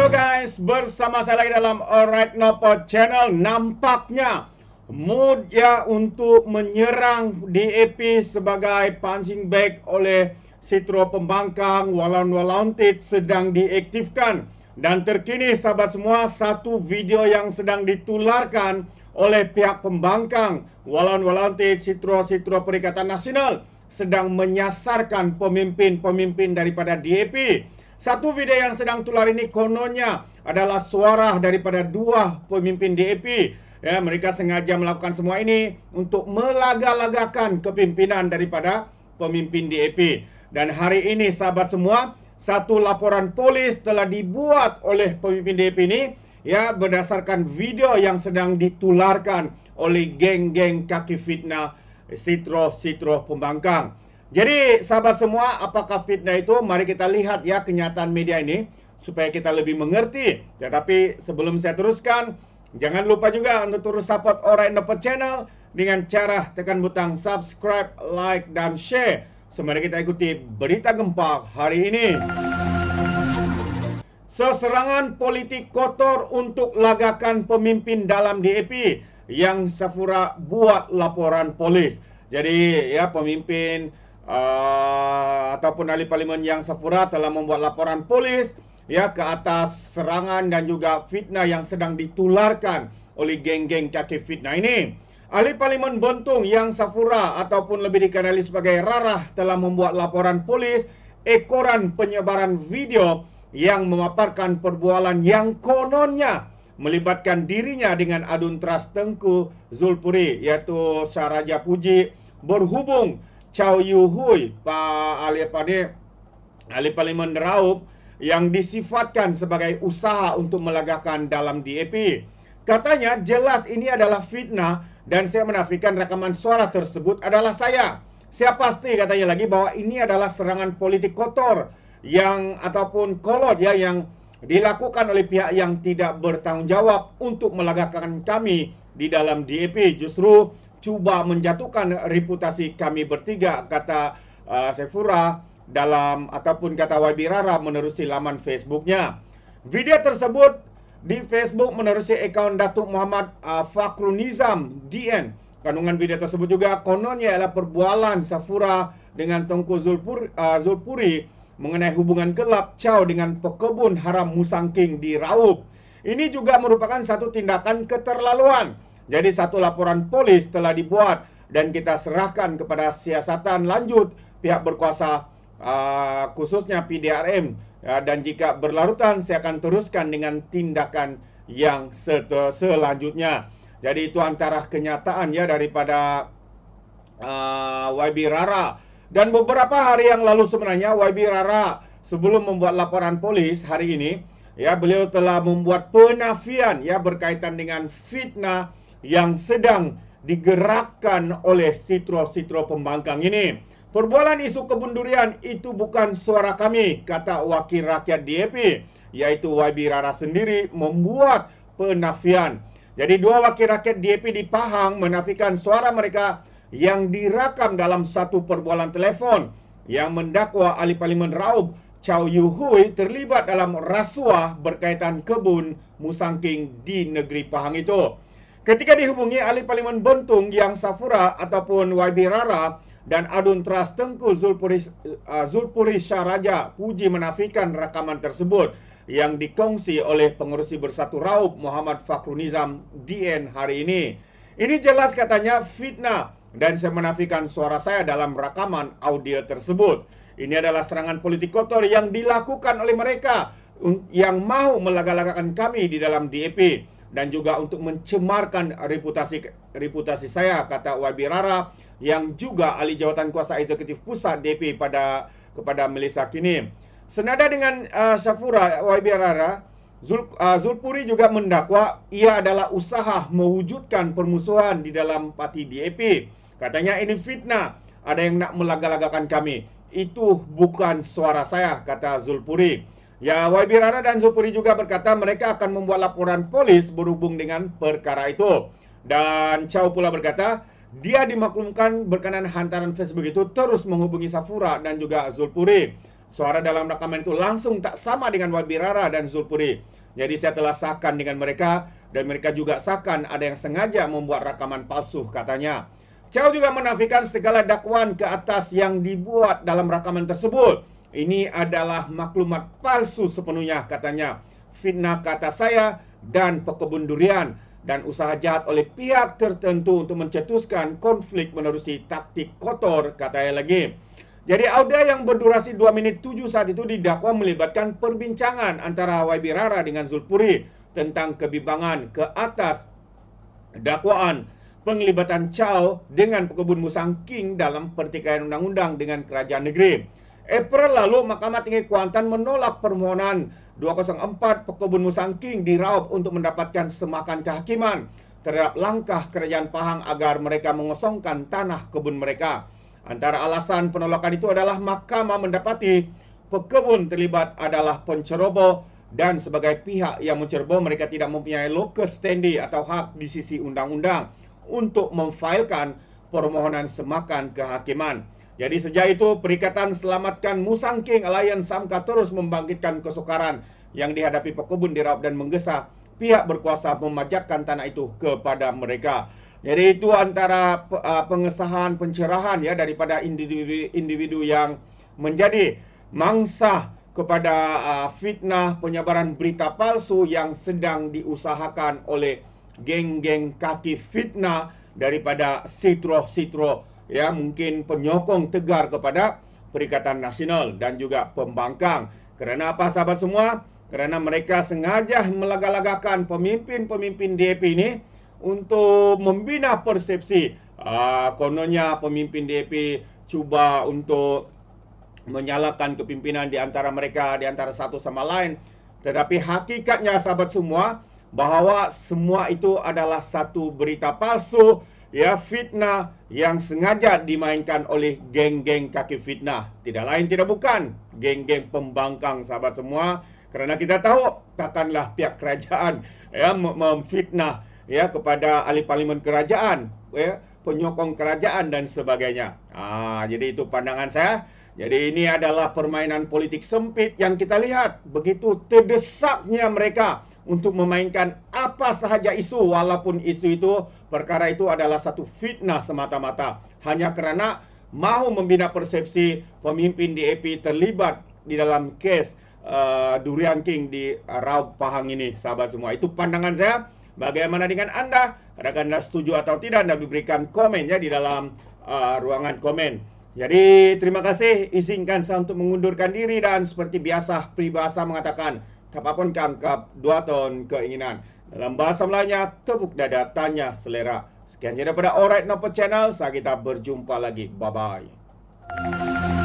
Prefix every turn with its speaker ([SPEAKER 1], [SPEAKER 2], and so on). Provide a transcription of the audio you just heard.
[SPEAKER 1] Halo guys, bersama saya lagi dalam Alright Nopo Channel. Nampaknya mood ya untuk menyerang DAP sebagai punching bag oleh Sitro Pembangkang Walaun-Walauntit sedang diaktifkan. Dan terkini sahabat semua, satu video yang sedang ditularkan oleh pihak Pembangkang Walaun-Walauntit Sitro Perikatan Nasional sedang menyasarkan pemimpin-pemimpin daripada DAP. Satu video yang sedang tular ini kononnya adalah suara daripada dua pemimpin DAP. Ya, mereka sengaja melakukan semua ini untuk melaga-lagakan kepimpinan daripada pemimpin DAP. Dan hari ini sahabat semua, satu laporan polis telah dibuat oleh pemimpin DAP ini ya berdasarkan video yang sedang ditularkan oleh geng-geng kaki fitnah Sitro Pembangkang. Jadi sahabat semua, apakah fitnah itu? Mari kita lihat ya kenyataan media ini supaya kita lebih mengerti. Tetapi sebelum saya teruskan, jangan lupa juga untuk terus support Alright Nopo Channel dengan cara tekan butang subscribe, like, dan share. So, mari kita ikuti berita gempa hari ini. Serangan politik kotor untuk lagakan pemimpin dalam DAP, yang Safura buat laporan polis. Jadi ya pemimpin ataupun ahli parlimen yang Safura telah membuat laporan polis ya ke atas serangan dan juga fitnah yang sedang ditularkan oleh geng-geng kaki fitnah ini. Ahli parlimen Bontung yang Safura ataupun lebih dikenali sebagai Rarah telah membuat laporan polis ekoran penyebaran video yang memaparkan perbualan yang kononnya melibatkan dirinya dengan adun Tras Tengku Zulpuri, yaitu Syaraja Puji berhubung Chow Yu Hui, ahli parlimen Raup, yang disifatkan sebagai usaha untuk melagakan dalam DAP. Katanya jelas ini adalah fitnah dan saya menafikan rekaman suara tersebut adalah saya. Saya pasti katanya lagi bahwa ini adalah serangan politik kotor yang ataupun kolot ya yang dilakukan oleh pihak yang tidak bertanggung jawab untuk melagakan kami di dalam DAP. Justru cuba menjatuhkan reputasi kami bertiga, kata Safura dalam ataupun kata YB Rara menerusi laman Facebooknya. Video tersebut di Facebook menerusi akaun Datuk Muhammad Fakhrunizam DN. Kandungan video tersebut juga kononnya adalah perbualan Safura dengan Tengku Zulpuri mengenai hubungan gelap Chow dengan pekebun haram Musangking di Raup. Ini juga merupakan satu tindakan keterlaluan. Jadi satu laporan polis telah dibuat dan kita serahkan kepada siasatan lanjut pihak berkuasa khususnya PDRM dan jika berlarutan saya akan teruskan dengan tindakan yang selanjutnya. Jadi itu antara kenyataan ya daripada YB Rara. Dan beberapa hari yang lalu sebenarnya YB Rara sebelum membuat laporan polis hari ini ya beliau telah membuat penafian ya berkaitan dengan fitnah yang sedang digerakkan oleh Sitro Pembangkang ini. Perbualan isu kebun durian itu bukan suara kami, kata wakil rakyat DAP, yaitu YB Rara sendiri membuat penafian. Jadi dua wakil rakyat DAP di Pahang menafikan suara mereka yang direkam dalam satu perbualan telefon yang mendakwa ahli parlimen Raup Chow Yu Hui terlibat dalam rasuah berkaitan kebun Musangking di negeri Pahang itu. Ketika dihubungi ahli parlimen Bontung yang Safura ataupun YB Rara dan adun Tras Tengku Zulpuri Syaraja Puji menafikan rekaman tersebut yang dikongsi oleh pengerusi Bersatu Raup Muhammad Fakhrunizam DN hari ini. Ini jelas katanya fitnah dan saya menafikan suara saya dalam rekaman audio tersebut. Ini adalah serangan politik kotor yang dilakukan oleh mereka yang mau melaga-lagakan kami di dalam DAP dan juga untuk mencemarkan reputasi saya, kata YB Rara yang juga ahli jawatan kuasa eksekutif pusat DAP kepada Melissa kini. Senada dengan Safura, YB Rara, Zulpuri juga mendakwa ia adalah usaha mewujudkan permusuhan di dalam parti DAP. Katanya ini fitnah, ada yang nak melaga-lagakan kami. Itu bukan suara saya, kata Zulpuri. Ya, YB Rara dan Zulpuri juga berkata mereka akan membuat laporan polis berhubung dengan perkara itu. Dan Chow pula berkata dia dimaklumkan berkenan hantaran Facebook itu terus menghubungi Safura dan juga Zulpuri. suara dalam rakaman itu langsung tak sama dengan YB Rara dan Zulpuri. Jadi saya telah sahkan dengan mereka dan mereka juga sahkan ada yang sengaja membuat rakaman palsu, katanya. Chow juga menafikan segala dakwaan ke atas yang dibuat dalam rakaman tersebut. Ini adalah maklumat palsu sepenuhnya, katanya. Fitnah kata saya dan pekebun durian dan usaha jahat oleh pihak tertentu untuk mencetuskan konflik menerusi taktik kotor, katanya lagi. Jadi audio yang berdurasi 2 minit 7 saat itu didakwa melibatkan perbincangan antara YB Rara dengan Zulpuri tentang kebimbangan ke atas dakwaan penglibatan Chow dengan pekebun Musang King dalam pertikaian undang-undang dengan kerajaan negeri. April lalu, Mahkamah Tinggi Kuantan menolak permohonan 204 pekebun Musang King diraup untuk mendapatkan semakan kehakiman terhadap langkah kerajaan Pahang agar mereka mengosongkan tanah kebun mereka. Antara alasan penolakan itu adalah mahkamah mendapati pekebun terlibat adalah penceroboh dan sebagai pihak yang menceroboh mereka tidak mempunyai locus standi atau hak di sisi undang-undang untuk memfailkan permohonan semakan kehakiman. Jadi sejak itu, Perikatan Selamatkan Musang King Alliance SAMKA terus membangkitkan kesukaran yang dihadapi pekebun diraup dan menggesa pihak berkuasa memajakkan tanah itu kepada mereka. Jadi itu antara pengesahan pencerahan ya daripada individu yang menjadi mangsa kepada fitnah penyebaran berita palsu yang sedang diusahakan oleh geng-geng kaki fitnah daripada sitro-sitro ya, mungkin penyokong tegar kepada Perikatan Nasional dan juga pembangkang. Kerana apa, sahabat semua? Kerana mereka sengaja melaga-lagakan pemimpin-pemimpin DAP ini untuk membina persepsi. Kononnya pemimpin DAP cuba untuk menyalahkan kepimpinan di antara mereka, di antara satu sama lain. Tetapi hakikatnya, sahabat semua, bahawa semua itu adalah satu berita palsu, ya, fitnah yang sengaja dimainkan oleh geng-geng kaki fitnah. Tidak lain tidak bukan geng-geng pembangkang, sahabat semua. Kerana kita tahu takkanlah pihak kerajaan ya memfitnah ya kepada ahli parlimen kerajaan, ya, penyokong kerajaan dan sebagainya. Jadi itu pandangan saya. Jadi ini adalah permainan politik sempit yang kita lihat. Begitu terdesaknya mereka untuk memainkan apa sahaja isu, walaupun isu itu, perkara itu adalah satu fitnah semata-mata. Hanya kerana mahu membina persepsi pemimpin DAP terlibat di dalam kes Durian King di Raup Pahang ini, sahabat semua. Itu pandangan saya. Bagaimana dengan anda? Adakah anda setuju atau tidak? Anda berikan komen ya di dalam ruangan komen. Jadi terima kasih. Izinkan saya untuk mengundurkan diri dan seperti biasa peribahasa mengatakan, apapun keangkap 2 ton keinginan. Dalam bahasa Melayunya, tepuk dada, tanya selera. Sekian saja daripada Alright Nopo Channel. Saya kita berjumpa lagi. Bye-bye.